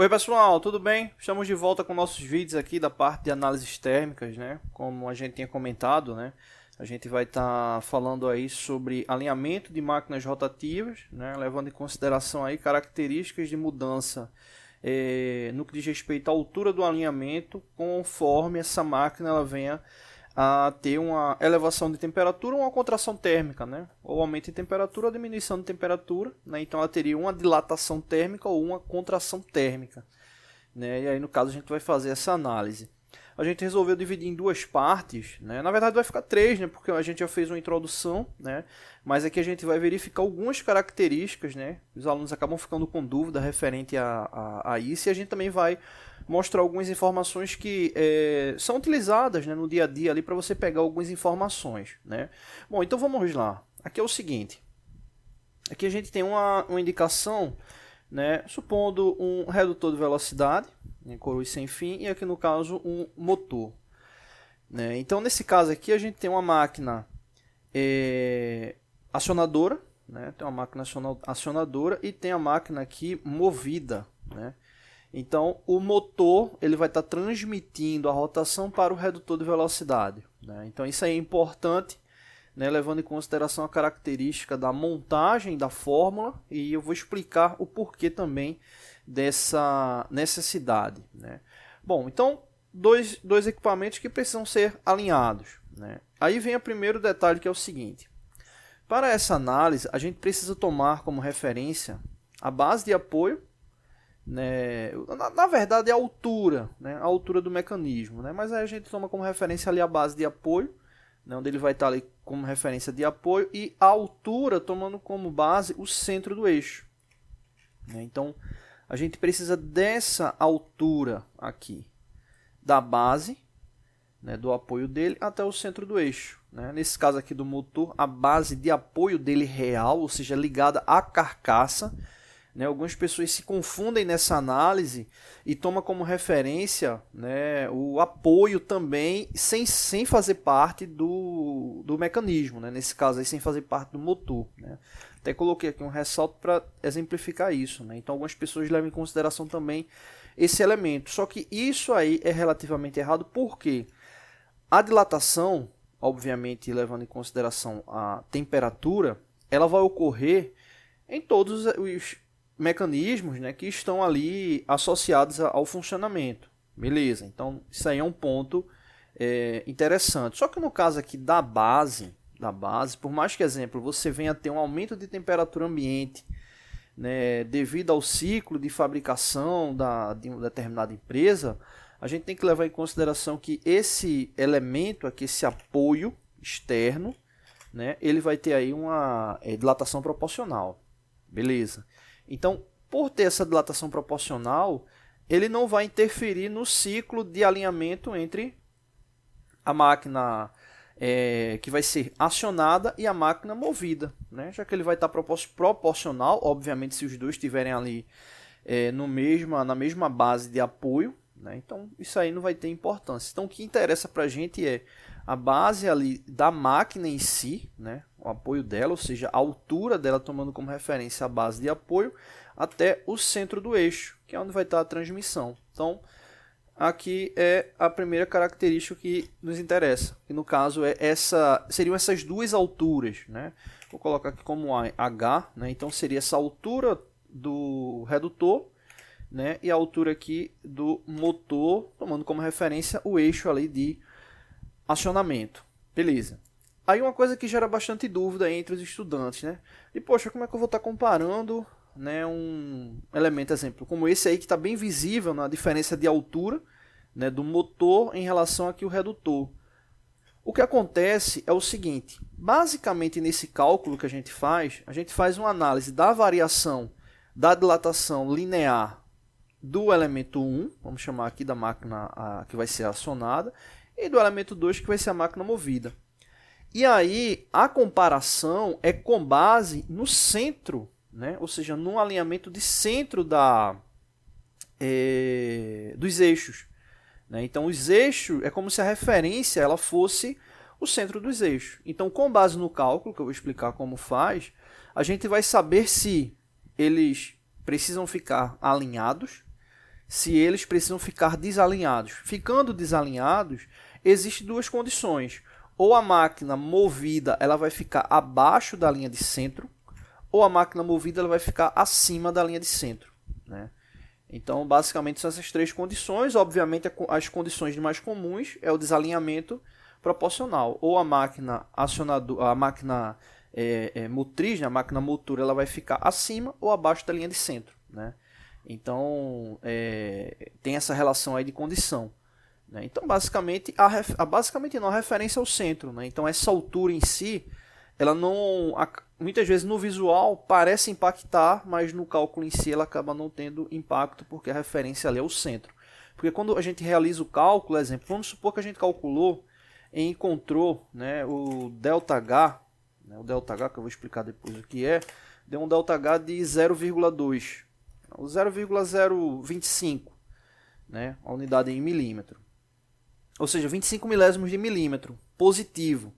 Oi pessoal, tudo bem? Estamos de volta com nossos vídeos aqui da parte de análises térmicas, né? Como a gente tinha comentado, né? A gente vai estar falando aí sobre alinhamento de máquinas rotativas, né? Levando em consideração aí características de mudança no que diz respeito à altura do alinhamento, conforme essa máquina ela venha a ter uma elevação de temperatura ou uma contração térmica, né? Ou aumento de temperatura ou diminuição de temperatura, né? Então ela teria uma dilatação térmica ou uma contração térmica, né? E aí no caso a gente vai fazer essa análise. A gente resolveu dividir em duas partes, né? Na verdade vai ficar três, né? Porque a gente já fez uma introdução, né? Mas aqui a gente vai verificar algumas características, né? Os alunos acabam ficando com dúvida referente a isso, e a gente também vai mostrar algumas informações que são utilizadas, né, no dia a dia ali para você pegar algumas informações, né? Bom, então vamos lá. Aqui é o seguinte. Aqui a gente tem uma indicação, né, supondo um redutor de velocidade, coroa sem fim, e aqui no caso um motor, né? Então nesse caso aqui a gente tem uma máquina acionadora, né? Tem uma máquina acionadora e tem a máquina aqui movida, né? Então o motor ele vai estar transmitindo a rotação para o redutor de velocidade, né? Então isso aí é importante, né, levando em consideração a característica da montagem da fórmula, e eu vou explicar o porquê também dessa necessidade, né? Bom, então dois equipamentos que precisam ser alinhados, né? Aí vem o primeiro detalhe, que é o seguinte: para essa análise a gente precisa tomar como referência a base de apoio, né? Na verdade é a altura, né? A altura do mecanismo, né? Mas aí a gente toma como referência ali a base de apoio, né? Onde ele vai estar ali como referência de apoio, e a altura tomando como base o centro do eixo, né? Então a gente precisa dessa altura aqui, da base, né, do apoio dele até o centro do eixo, né? Nesse caso aqui do motor, a base de apoio dele real, ou seja, ligada à carcaça, né? Algumas pessoas se confundem nessa análise e tomam como referência, né, o apoio também, sem fazer parte do mecanismo, né? Nesse caso aí, sem fazer parte do motor, né? Até coloquei aqui um ressalto para exemplificar isso, né? Então algumas pessoas levam em consideração também esse elemento. Só que isso aí é relativamente errado, porque a dilatação, obviamente levando em consideração a temperatura, ela vai ocorrer em todos os mecanismos, né, que estão ali associados ao funcionamento. Beleza, então isso aí é um ponto interessante. Só que no caso aqui da base, por mais que, exemplo, você venha a ter um aumento de temperatura ambiente, né, devido ao ciclo de fabricação de uma determinada empresa, a gente tem que levar em consideração que esse elemento aqui, esse apoio externo, né, ele vai ter aí uma dilatação proporcional. Beleza. Então, por ter essa dilatação proporcional, ele não vai interferir no ciclo de alinhamento entre a máquina que vai ser acionada e a máquina movida, né? Já que ele vai estar proporcional, obviamente, se os dois estiverem ali na mesma base de apoio, né? Então isso aí não vai ter importância. Então o que interessa para a gente é a base ali da máquina em si, né? O apoio dela, ou seja, a altura dela, tomando como referência a base de apoio até o centro do eixo, que é onde vai estar a transmissão. Então aqui é a primeira característica que nos interessa, que no caso seriam essas duas alturas, né? Vou colocar aqui como H, né? Então seria essa altura do redutor, né, e a altura aqui do motor, tomando como referência o eixo ali de acionamento. Beleza. Aí uma coisa que gera bastante dúvida entre os estudantes, né? E poxa, como é que eu vou estar comparando, né, um elemento, exemplo, como esse aí, que está bem visível na diferença de altura, né, do motor em relação aqui ao redutor? O que acontece é o seguinte: basicamente nesse cálculo que a gente faz uma análise da variação da dilatação linear do elemento 1, vamos chamar aqui da máquina que vai ser acionada, e do elemento 2, que vai ser a máquina movida. E aí a comparação é com base no centro, né? Ou seja, no alinhamento de centro dos eixos, né? Então os eixos é como se a referência ela fosse o centro dos eixos. Então, com base no cálculo, que eu vou explicar como faz, a gente vai saber se eles precisam ficar alinhados, se eles precisam ficar desalinhados. Ficando desalinhados, existem duas condições. Ou a máquina movida ela vai ficar abaixo da linha de centro, ou a máquina movida ela vai ficar acima da linha de centro, né? Então, basicamente, são essas três condições. Obviamente, as condições mais comuns é o desalinhamento proporcional. Ou a máquina acionadora, a máquina motriz, né, a máquina motora, ela vai ficar acima ou abaixo da linha de centro, né? Então, tem essa relação aí de condição, né? Então, basicamente, a referência ao centro, né? Então, essa altura em si, ela não, muitas vezes no visual parece impactar, mas no cálculo em si ela acaba não tendo impacto, porque a referência ali é o centro. Porque quando a gente realiza o cálculo, exemplo, vamos supor que a gente calculou e encontrou, né, o ΔH, né, o ΔH, que eu vou explicar depois o que é, deu um ΔH de 0,2, o 0,025, né, a unidade em milímetro. Ou seja, 25 milésimos de milímetro, positivo.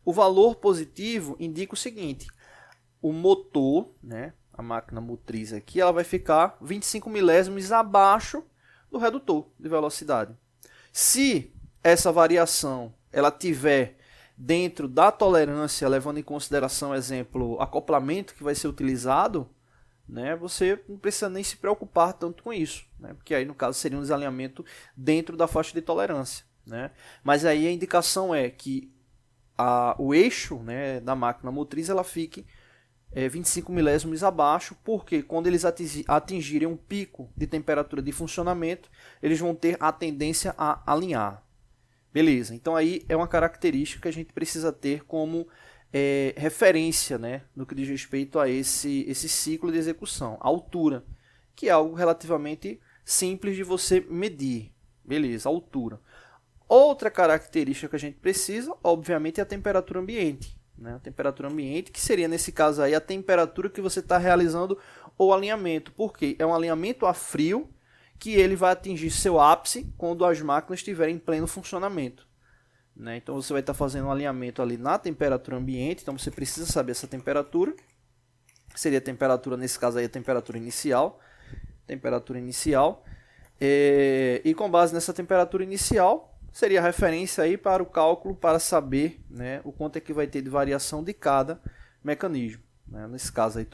O valor positivo indica o seguinte: o motor, né, a máquina motriz aqui, ela vai ficar 25 milésimos abaixo do redutor de velocidade. Se essa variação ela tiver dentro da tolerância, levando em consideração, exemplo, acoplamento que vai ser utilizado, né, você não precisa nem se preocupar tanto com isso, né, porque aí no caso seria um desalinhamento dentro da faixa de tolerância, né. Mas aí a indicação é que o eixo, né, da máquina motriz ela fique 25 milésimos abaixo, porque quando eles atingirem um pico de temperatura de funcionamento, eles vão ter a tendência a alinhar. Beleza, então aí é uma característica que a gente precisa ter como referência, né, no que diz respeito a esse ciclo de execução, a altura, que é algo relativamente simples de você medir. Beleza, a altura. Outra característica que a gente precisa, obviamente, é a temperatura ambiente, né? A temperatura ambiente, que seria, nesse caso aí, a temperatura que você está realizando o alinhamento. Por quê? É um alinhamento a frio, que ele vai atingir seu ápice quando as máquinas estiverem em pleno funcionamento, né? Então, você vai estar fazendo um alinhamento ali na temperatura ambiente, então você precisa saber essa temperatura, que seria a temperatura, nesse caso aí, a temperatura inicial. E com base nessa temperatura inicial, seria a referência aí para o cálculo para saber, né, o quanto é que vai ter de variação de cada mecanismo, né? Nesse caso aí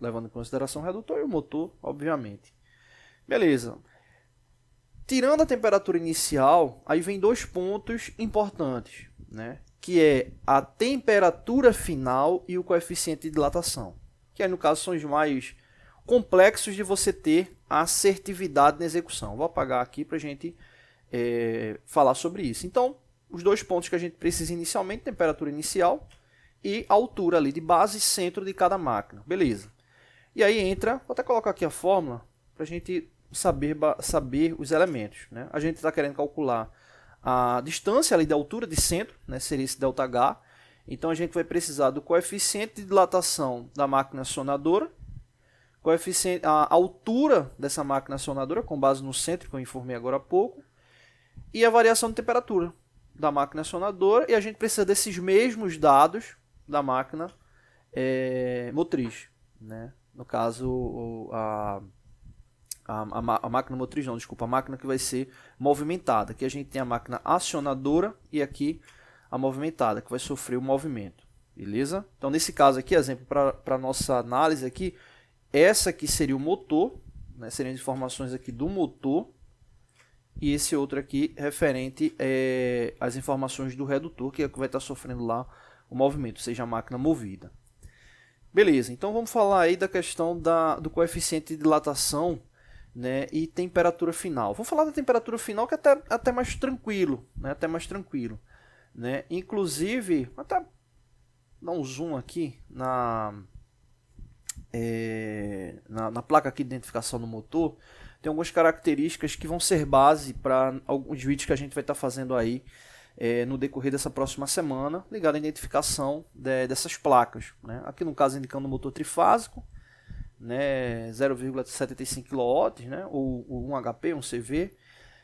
levando em consideração o redutor e o motor, obviamente. Beleza. Tirando a temperatura inicial, aí vem dois pontos importantes, né, que é a temperatura final e o coeficiente de dilatação, que aí no caso são os mais complexos de você ter assertividade na execução. Vou apagar aqui para a gente falar sobre isso. Então, os dois pontos que a gente precisa inicialmente, temperatura inicial e a altura ali de base e centro de cada máquina. Beleza. E aí entra, vou até colocar aqui a fórmula para a gente saber os elementos, né? A gente está querendo calcular a distância ali da altura de centro, né? Seria esse ΔH. Então, a gente vai precisar do coeficiente de dilatação da máquina acionadora, a altura dessa máquina acionadora, com base no centro que eu informei agora há pouco, e a variação de temperatura da máquina acionadora, e a gente precisa desses mesmos dados da máquina motriz, né? No caso, a máquina motriz não, desculpa, a máquina que vai ser movimentada. Aqui a gente tem a máquina acionadora e aqui a movimentada, que vai sofrer o movimento, beleza? Então, nesse caso aqui, exemplo para a nossa análise aqui, essa aqui seria o motor, né? Seriam as informações aqui do motor, e esse outro aqui referente às informações do redutor, que é o que vai estar sofrendo lá o movimento, seja a máquina movida. Beleza, então vamos falar aí da questão do coeficiente de dilatação, né, e temperatura final. Vamos falar da temperatura final, que é até mais tranquilo, né, né? Inclusive, vou até dar um zoom aqui na placa aqui de identificação do motor. Tem algumas características que vão ser base para alguns vídeos que a gente vai estar fazendo aí no decorrer dessa próxima semana, ligado à identificação dessas placas, né? Aqui no caso indicando o motor trifásico, né, 0,75 kW, né, ou 1 HP, 1 CV.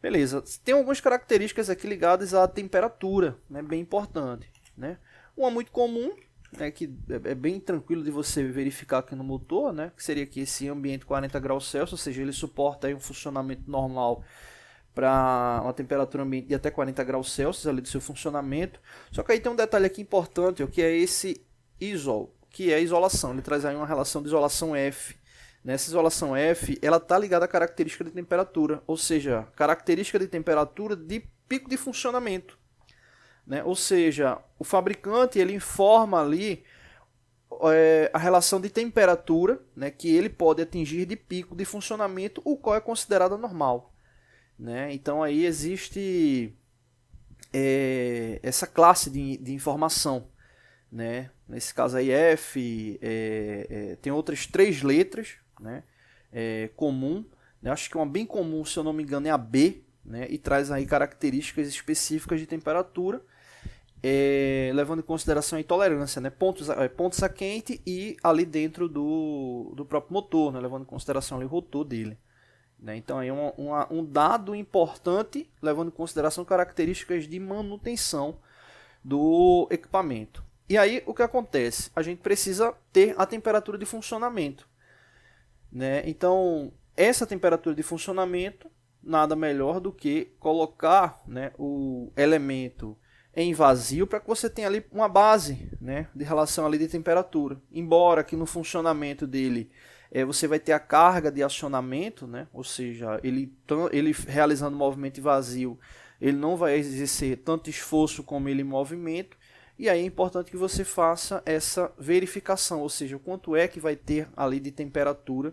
Beleza, tem algumas características aqui ligadas à temperatura, né, bem importante, né? Uma muito comum, né, que é bem tranquilo de você verificar aqui no motor, né, que seria aqui esse ambiente 40 graus Celsius, ou seja, ele suporta aí um funcionamento normal para uma temperatura ambiente de até 40 graus Celsius ali do seu funcionamento. Só que aí tem um detalhe aqui importante, que é esse ISOL, que é a isolação. Ele traz aí uma relação de isolação F. Nessa isolação F, ela está ligada à característica de temperatura, ou seja, característica de temperatura de pico de funcionamento. Né? Ou seja, o fabricante ele informa ali a relação de temperatura, né, que ele pode atingir de pico de funcionamento, o qual é considerado normal. Né? Então aí existe essa classe de informação. Né? Nesse caso aí F, tem outras 3 letras, né? Comum, né? Acho que uma bem comum, se eu não me engano, é a B, né? E traz aí características específicas de temperatura, levando em consideração a intolerância, né? Pontos a quente e ali dentro do próprio motor, né? Levando em consideração ali o rotor dele. Né? Então aí um dado importante, levando em consideração características de manutenção do equipamento. E aí o que acontece? A gente precisa ter a temperatura de funcionamento. Né? Então essa temperatura de funcionamento nada melhor do que colocar, né, o elemento em vazio para que você tenha ali uma base, né, de relação ali de temperatura. Embora que no funcionamento dele você vai ter a carga de acionamento, né? Ou seja, ele realizando o movimento em vazio, ele não vai exercer tanto esforço como ele em movimento, e aí é importante que você faça essa verificação, ou seja, o quanto é que vai ter ali de temperatura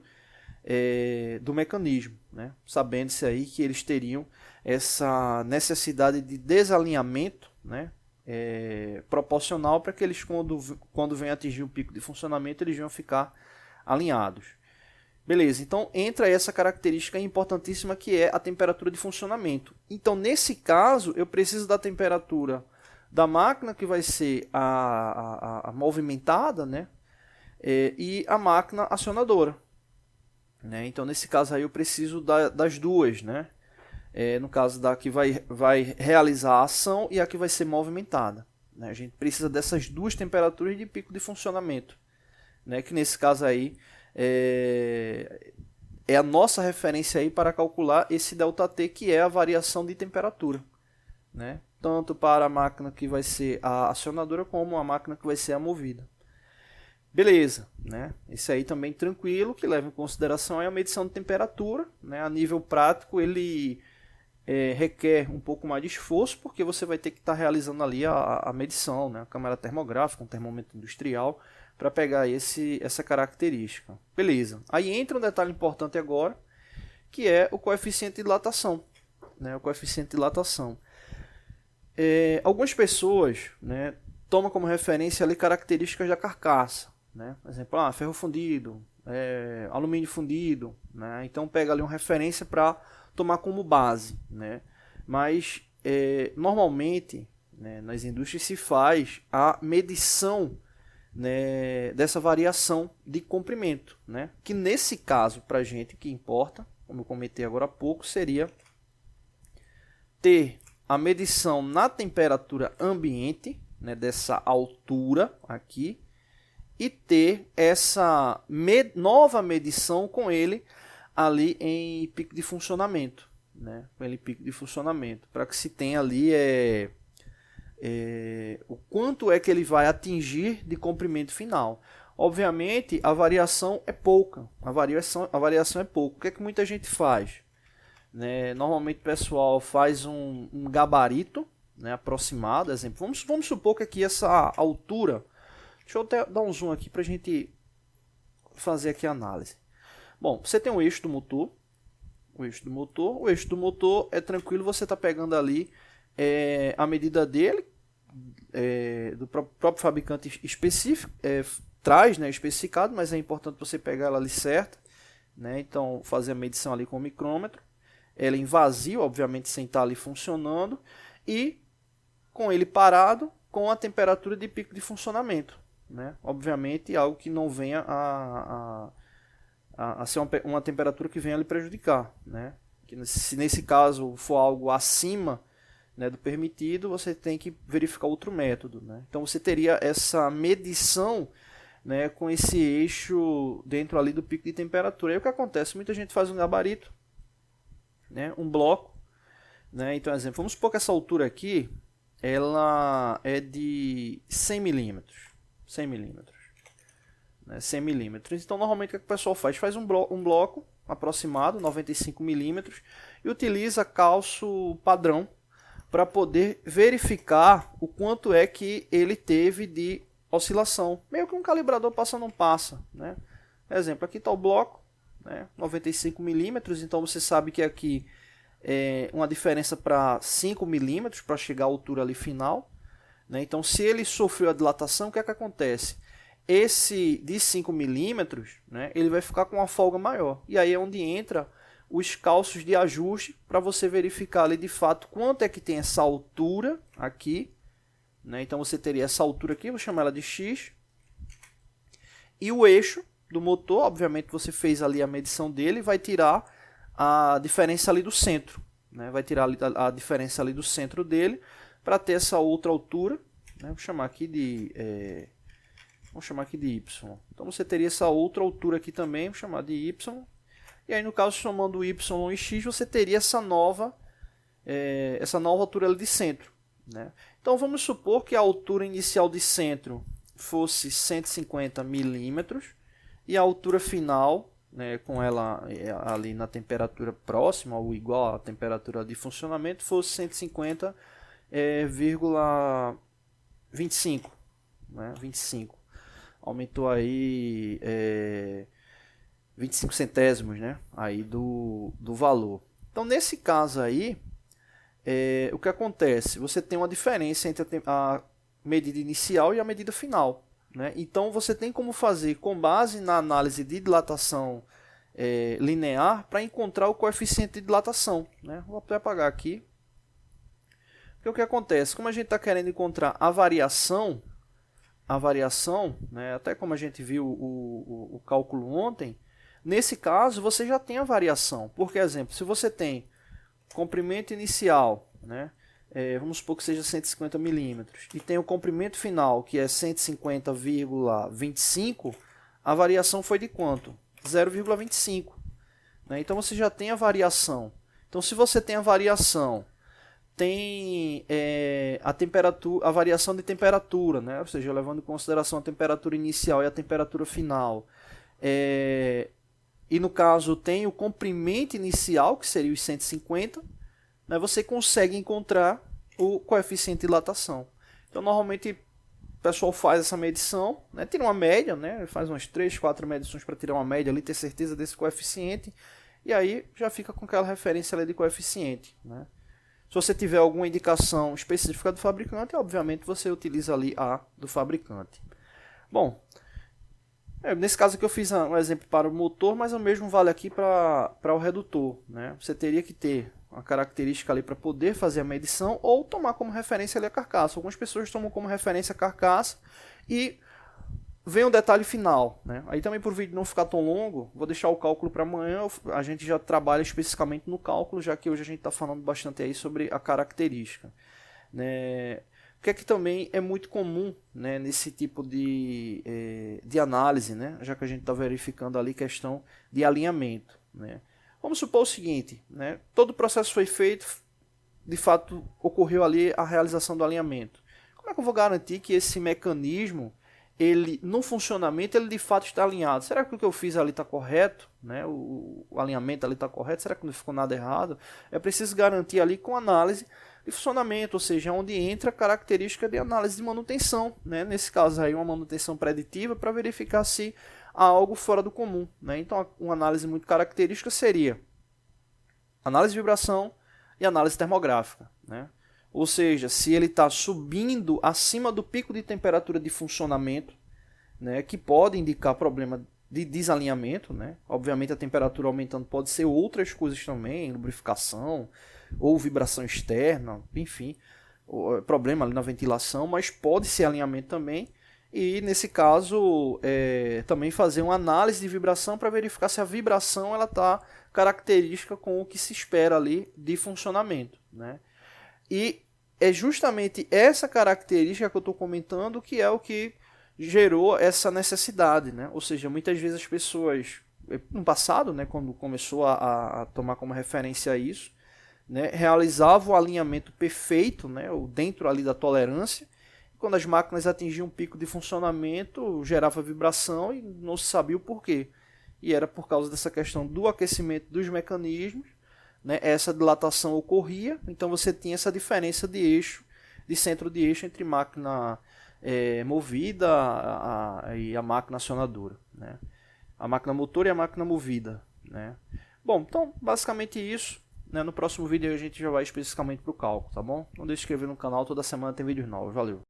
do mecanismo, né? Sabendo-se aí que eles teriam essa necessidade de desalinhamento, né? Proporcional para que eles, quando vem atingir o pico de funcionamento, eles vão ficar alinhados. Beleza, então entra essa característica importantíssima que é a temperatura de funcionamento. Então nesse caso eu preciso da temperatura da máquina que vai ser a movimentada, né? E a máquina acionadora. Né? Então nesse caso aí eu preciso das duas, né? No caso da que vai realizar a ação e a que vai ser movimentada. Né? A gente precisa dessas duas temperaturas de pico de funcionamento. Né, que nesse caso aí é a nossa referência aí para calcular esse ΔT, que é a variação de temperatura, né, tanto para a máquina que vai ser a acionadora como a máquina que vai ser a movida. Beleza, né? Esse aí também tranquilo, que leva em consideração a medição de temperatura, né? A nível prático ele requer um pouco mais de esforço, porque você vai ter que estar realizando ali a medição, né? A câmera termográfica, um termômetro industrial, para pegar essa característica. Beleza. Aí entra um detalhe importante agora, que é o coeficiente de dilatação. Né? O coeficiente de dilatação. Algumas pessoas, né, tomam como referência ali características da carcaça. Né? Por exemplo, ferro fundido, alumínio fundido. Né? Então pega ali uma referência para tomar como base. Né? Mas normalmente, né, nas indústrias se faz a medição, né, dessa variação de comprimento, né? Que nesse caso, para a gente, que importa, como eu comentei agora há pouco, seria ter a medição na temperatura ambiente, né, dessa altura aqui, e ter essa nova medição com ele ali em pico de funcionamento, né? Com ele pico de funcionamento, para que se tenha ali o quanto é que ele vai atingir de comprimento final. Obviamente a variação é pouca, a variação é pouca. O que é que muita gente faz? Né? Normalmente o pessoal faz um gabarito, né, aproximado, exemplo. Vamos supor que aqui essa altura, deixa eu até dar um zoom aqui para a gente fazer aqui a análise. Bom, você tem o eixo do motor, o eixo do motor é tranquilo, você está pegando ali a medida dele, do próprio fabricante específico, traz, né, especificado, mas é importante você pegar ela ali certa, né? Então fazer a medição ali com o micrômetro, ela em vazio, obviamente sem estar ali funcionando, e com ele parado com a temperatura de pico de funcionamento, né? Obviamente algo que não venha a ser uma temperatura que venha a lhe prejudicar, né? Que se nesse caso for algo acima né, do permitido, você tem que verificar outro método, né? Então você teria essa medição, né, com esse eixo dentro ali do pico de temperatura. Aí o que acontece? Muita gente faz um gabarito, né, um bloco, né? Então, exemplo, vamos supor que essa altura aqui ela é de 100 milímetros, 100 milímetros, né, 100 milímetros. Então, normalmente o que o pessoal faz? Faz um bloco aproximado, 95 milímetros, e utiliza calço padrão para poder verificar o quanto é que ele teve de oscilação. Meio que um calibrador passa ou não passa, né? Exemplo, aqui está o bloco, né? 95 milímetros, então você sabe que aqui é uma diferença para 5 milímetros para chegar à altura ali final, né? Então, se ele sofreu a dilatação, o que é que acontece? Esse de 5 milímetros, né, ele vai ficar com uma folga maior. E aí é onde entra os calços de ajuste para você verificar ali de fato quanto é que tem essa altura aqui, né? Então você teria essa altura aqui, vou chamar ela de X. E o eixo do motor, obviamente você fez ali a medição dele, vai tirar a diferença ali do centro, né? Vai tirar a diferença ali do centro dele para ter essa outra altura, né? Vou chamar aqui de vamos chamar aqui de Y. Então você teria essa outra altura aqui também, vou chamar de Y. E aí no caso, somando Y e X, você teria essa nova altura ali de centro, né? Então vamos supor que a altura inicial de centro fosse 150 milímetros e a altura final, né, com ela ali na temperatura próxima ou igual à temperatura de funcionamento, fosse 150,25, né, 25. Aumentou aí 25 centésimos, né, aí do valor. Então, nesse caso aí, o que acontece? Você tem uma diferença entre a medida inicial e a medida final, né? Então, você tem como fazer, com base na análise de dilatação linear, para encontrar o coeficiente de dilatação, né? Vou até apagar aqui. Porque o que acontece? Como a gente está querendo encontrar a variação, né, até como a gente viu o cálculo ontem, nesse caso você já tem a variação. Por exemplo, se você tem comprimento inicial, né, vamos supor que seja 150 milímetros, e tem o comprimento final, que é 150,25, a variação foi de quanto? 0,25. Né? Então você já tem a variação. Então, se você tem a variação, tem a temperatura, a variação de temperatura, né? Ou seja, levando em consideração a temperatura inicial e a temperatura final. E no caso tem o comprimento inicial, que seria os 150, né? Você consegue encontrar o coeficiente de dilatação. Então, normalmente, o pessoal faz essa medição, né? Tira uma média, né? Faz umas 3, 4 medições para tirar uma média ali, ter certeza desse coeficiente, e aí já fica com aquela referência ali de coeficiente, né? Se você tiver alguma indicação específica do fabricante, obviamente você utiliza ali a do fabricante. Bom, nesse caso aqui eu fiz um exemplo para o motor, mas o mesmo vale aqui para o redutor, né? Você teria que ter uma característica ali para poder fazer a medição ou tomar como referência ali a carcaça. Algumas pessoas tomam como referência a carcaça e vem um detalhe final, né? Aí também, por vídeo não ficar tão longo, vou deixar o cálculo para amanhã. A gente já trabalha especificamente no cálculo, já que hoje a gente está falando bastante aí sobre a característica, né? O que é que também é muito comum, né, nesse tipo de análise, né? Já que a gente está verificando ali questão de alinhamento, né? Vamos supor o seguinte, né? Todo o processo foi feito, de fato ocorreu ali a realização do alinhamento. Como é que eu vou garantir que esse mecanismo, ele, no funcionamento, ele de fato está alinhado? Será que o que eu fiz ali está correto? Né? O alinhamento ali está correto? Será que não ficou nada errado? É preciso garantir ali com análise de funcionamento, ou seja, onde entra a característica de análise de manutenção, né? Nesse caso aí, uma manutenção preditiva para verificar se há algo fora do comum, né? Então, uma análise muito característica seria análise de vibração e análise termográfica, né? Ou seja, se ele está subindo acima do pico de temperatura de funcionamento, né, que pode indicar problema de desalinhamento, né? Obviamente a temperatura aumentando pode ser outras coisas também, lubrificação ou vibração externa, enfim, problema ali na ventilação, mas pode ser alinhamento também. E nesse caso também fazer uma análise de vibração para verificar se a vibração ela está característica com o que se espera ali de funcionamento, né? E é justamente essa característica que eu estou comentando que é o que gerou essa necessidade, né? Ou seja, muitas vezes as pessoas, no passado, né, quando começou a tomar como referência isso, né, realizavam o alinhamento perfeito, né, dentro ali da tolerância. Quando as máquinas atingiam um pico de funcionamento, gerava vibração e não se sabia o porquê. E era por causa dessa questão do aquecimento dos mecanismos, né, essa dilatação ocorria, então você tinha essa diferença de eixo, de centro de eixo entre máquina movida e a máquina acionadora, né? A máquina motor e a máquina movida, né? Bom, então basicamente isso, né? No próximo vídeo a gente já vai especificamente para o cálculo, tá bom? Não deixe de se inscrever no canal, toda semana tem vídeos novos, valeu!